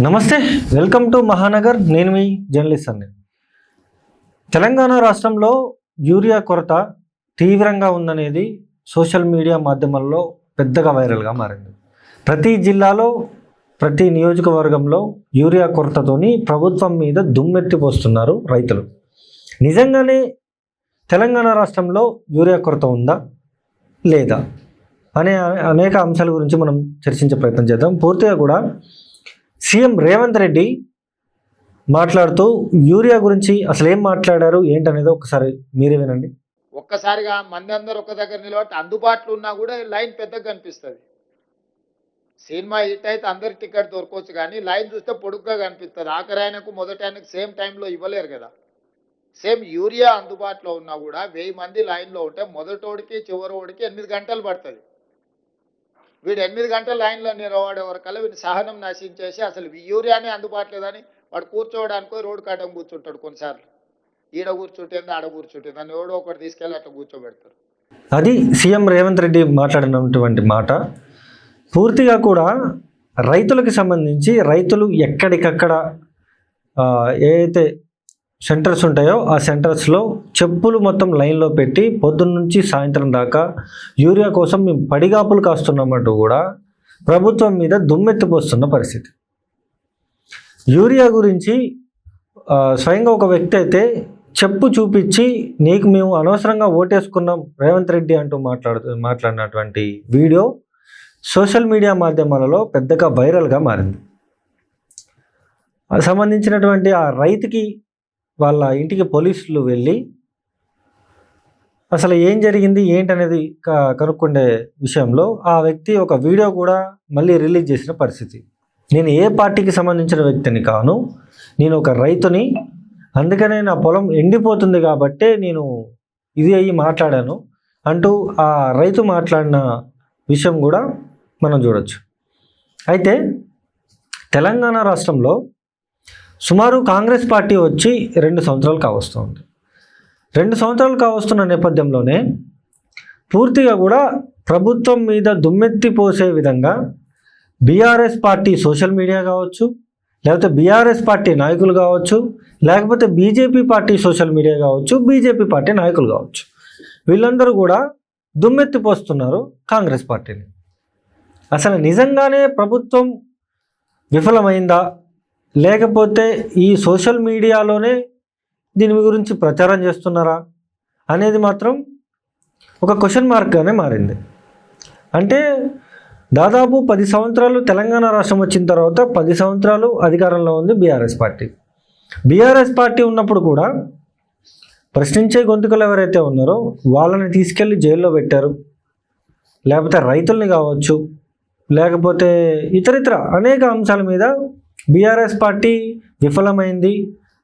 నమస్తే, welcome to Mahanagar. నేను మీ journalist అండి. తెలంగాణ రాష్ట్రంలో యూరియా కొరత తీవ్రంగా ఉందనేది సోషల్ మీడియా మాధ్యమాల్లో పెద్దగా వైరల్గా మారింది. ప్రతి జిల్లాలో ప్రతి నియోజకవర్గంలో యూరియా కొరతతోని ప్రభుత్వం మీద దుమ్మెత్తిపోస్తున్నారు రైతులు. నిజంగానే తెలంగాణ రాష్ట్రంలో యూరియా కొరత ఉందా లేదా అనే అనేక అంశాల గురించి మనం చర్చించే ప్రయత్నం చేద్దాం. పూర్తిగా కూడా సీఎం రేవంత్ రెడ్డి మాట్లాడుతూ యూరియా గురించి అసలు ఏం మాట్లాడారు ఏంటనేది ఒకసారి మీరే వినండి. ఒక్కసారిగా మంది అందరు ఒక దగ్గర నిలబట్టి అందుబాటులో ఉన్నా కూడా లైన్ పెద్దగా కనిపిస్తుంది. సినిమా హిట్ అయితే అందరికి టికెట్ దొరకవచ్చు, కానీ లైన్ చూస్తే పొడుగ్గా కనిపిస్తుంది. ఆఖరి ఆయనకు మొదటి ఆయనకు సేమ్ టైంలో ఇవ్వలేరు కదా. సేమ్ యూరియా అందుబాటులో ఉన్నా కూడా 1000 మంది లైన్లో ఉంటే మొదటోడికి చివరోడికి 8 గంటలు పడుతుంది. వీడు 8 గంటల లైన్లో నిలబడే వరకల్లా వీడిని సహనం నశించేసి అసలు యూరియానే అందుబాటులేదని వాడు కూర్చోవడానికి రోడ్డు కట్టం కూర్చుంటాడు. కొన్నిసార్లు ఈడ కూర్చుంటుంది, ఆడ కూర్చుంటుంది అని ఎవడో ఒకటి తీసుకెళ్ళి అట్లా కూర్చోబెడతారు. అది సీఎం రేవంత్ రెడ్డి మాట్లాడినటువంటి మాట. పూర్తిగా కూడా రైతులకు సంబంధించి రైతులు ఎక్కడికక్కడ ఏదైతే సెంటర్స్ ఉంటాయో ఆ సెంటర్స్లో చెప్పులు మొత్తం లైన్లో పెట్టి పొద్దున్న నుంచి సాయంత్రం దాకా యూరియా కోసం మేము పడిగాపులు కాస్తున్నామంటూ కూడా ప్రభుత్వం మీద దుమ్మెత్తిపోస్తున్న పరిస్థితి. యూరియా గురించి స్వయంగా ఒక వ్యక్తి అయితే చెప్పు చూపించి నీకు మేము అనవసరంగా ఓటేసుకున్నాం రేవంత్ రెడ్డి అంటూ మాట్లాడినటువంటి వీడియో సోషల్ మీడియా మాధ్యమాలలో పెద్దగా వైరల్గా మారింది. సంబంధించినటువంటి ఆ రైతుకి వాళ్ళ ఇంటికి పోలీసులు వెళ్ళి అసలు ఏం జరిగింది ఏంటనేది కనుక్కుండే విషయంలో ఆ వ్యక్తి ఒక వీడియో కూడా మళ్ళీ రిలీజ్ చేసిన పరిస్థితి. నేను ఏ పార్టీకి సంబంధించిన వ్యక్తిని కాను, నేను ఒక రైతుని, అందుకనే నా పొలం ఎండిపోతుంది కాబట్టే నేను ఇది అయ్యి మాట్లాడాను అంటూ ఆ రైతు మాట్లాడిన విషయం కూడా మనం చూడొచ్చు. అయితే తెలంగాణ రాష్ట్రంలో సుమారు కాంగ్రెస్ పార్టీ వచ్చి 2 సంవత్సరాలు కావస్తుంది. 2 సంవత్సరాలు కావస్తున్న నేపథ్యంలోనే పూర్తిగా కూడా ప్రభుత్వం మీద దుమ్మెత్తిపోసే విధంగా బీఆర్ఎస్ పార్టీ సోషల్ మీడియా కావచ్చు, లేకపోతే బీఆర్ఎస్ పార్టీ నాయకులు కావచ్చు, లేకపోతే బీజేపీ పార్టీ సోషల్ మీడియా కావచ్చు, బీజేపీ పార్టీ నాయకులు కావచ్చు, వీళ్ళందరూ కూడా దుమ్మెత్తిపోస్తున్నారు కాంగ్రెస్ పార్టీని. అసలు నిజంగానే ప్రభుత్వం విఫలమైందా, లేకపోతే ఈ సోషల్ మీడియాలోనే దీని గురించి ప్రచారం చేస్తున్నారా అనేది మాత్రం ఒక క్వశ్చన్ మార్క్గానే మారింది. అంటే దాదాపు 10 సంవత్సరాలు తెలంగాణ రాష్ట్రం వచ్చిన తర్వాత 10 సంవత్సరాలు అధికారంలో ఉంది బీఆర్ఎస్ పార్టీ. బీఆర్ఎస్ పార్టీ ఉన్నప్పుడు కూడా ప్రశ్నించే గొంతుకలు ఎవరైతే ఉన్నారో వాళ్ళని తీసుకెళ్ళి జైల్లో పెట్టారు, లేకపోతే రైతుల్ని కావచ్చు, లేకపోతే ఇతరితర అనేక అంశాల మీద బీఆర్ఎస్ పార్టీ విఫలమైంది.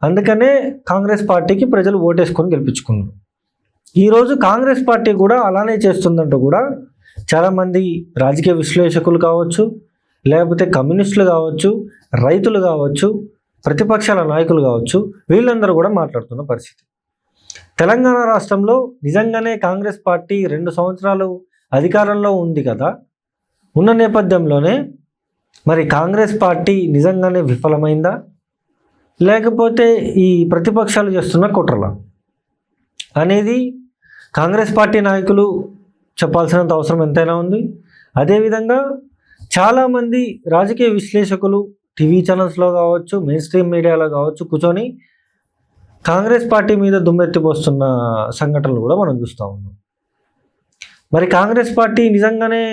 అందుకనే కాంగ్రెస్ పార్టీకి ప్రజలు ఓటేసుకొని గెలిపించుకున్నారు. ఈరోజు కాంగ్రెస్ పార్టీ కూడా అలానే చేస్తుందంటూ కూడా చాలామంది రాజకీయ విశ్లేషకులు కావచ్చు, లేకపోతే కమ్యూనిస్టులు కావచ్చు, రైతులు కావచ్చు, ప్రతిపక్షాల నాయకులు కావచ్చు, వీళ్ళందరూ కూడా మాట్లాడుతున్న పరిస్థితి. తెలంగాణ రాష్ట్రంలో నిజంగానే కాంగ్రెస్ పార్టీ 2 సంవత్సరాలు అధికారంలో ఉంది కదా, ఉన్న నేపథ్యంలోనే మరి కాంగ్రెస్ పార్టీ నిజంగానే విఫలమైందా, లేకపోతే ఈ ప్రతిపక్షాలు చేస్తున్న కుట్రలా అనేది కాంగ్రెస్ పార్టీ నాయకులు చెప్పాల్సినంత అవసరం ఎంతైనా ఉంది. అదేవిధంగా చాలామంది రాజకీయ విశ్లేషకులు టీవీ ఛానల్స్లో కావచ్చు, మెయిన్ స్ట్రీమ్ మీడియాలో కావచ్చు కూర్చొని కాంగ్రెస్ పార్టీ మీద దుమ్మెత్తిపోస్తున్న సంఘటనలు కూడా మనం చూస్తూ ఉన్నాం. మరి కాంగ్రెస్ పార్టీ నిజంగానే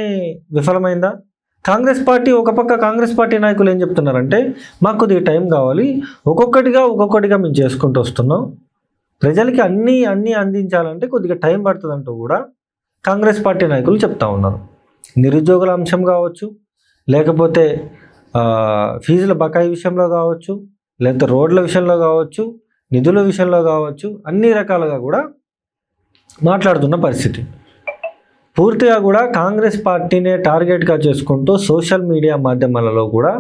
విఫలమైందా? కాంగ్రెస్ పార్టీ ఒక పక్క కాంగ్రెస్ పార్టీ నాయకులు ఏం చెప్తున్నారంటే మాకు కొద్దిగా టైం కావాలి, ఒక్కొక్కటిగా మేము చేసుకుంటూ వస్తున్నాం, ప్రజలకి అన్నీ అందించాలంటే కొద్దిగా టైం పడుతుందంటూ కూడా కాంగ్రెస్ పార్టీ నాయకులు చెప్తా ఉన్నారు. నిరుద్యోగుల అంశం కావచ్చు, లేకపోతే ఫీజుల బకాయి విషయంలో కావచ్చు, లేకపోతే రోడ్ల విషయంలో కావచ్చు, నిధుల విషయంలో కావచ్చు, అన్ని రకాలుగా కూడా మాట్లాడుతున్న పరిస్థితి. పూర్తిగా కూడా కాంగ్రెస్ పార్టీనే టార్గెట్గా చేసుకుంటూ సోషల్ మీడియా మాధ్యమాలలో కూడా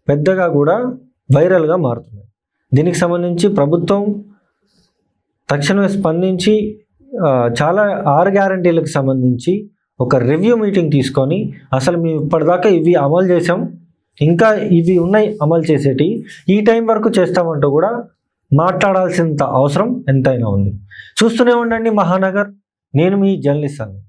పెద్దగా కూడా వైరల్గా మారుతున్నాయి. దీనికి సంబంధించి ప్రభుత్వం తక్షణమే స్పందించి చాలా 6 గ్యారంటీలకు సంబంధించి ఒక రివ్యూ మీటింగ్ తీసుకొని అసలు మేము ఇప్పటిదాకా ఇవి అమలు చేసాం, ఇంకా ఇవి ఉన్నాయి అమలు చేసేటి, ఈ టైం వరకు చేస్తామంటూ కూడా మాట్లాడాల్సినంత అవసరం ఎంతైనా ఉంది. చూస్తూనే ఉండండి మహానగర్. నేను మీ జర్నలిస్ట్ అండి.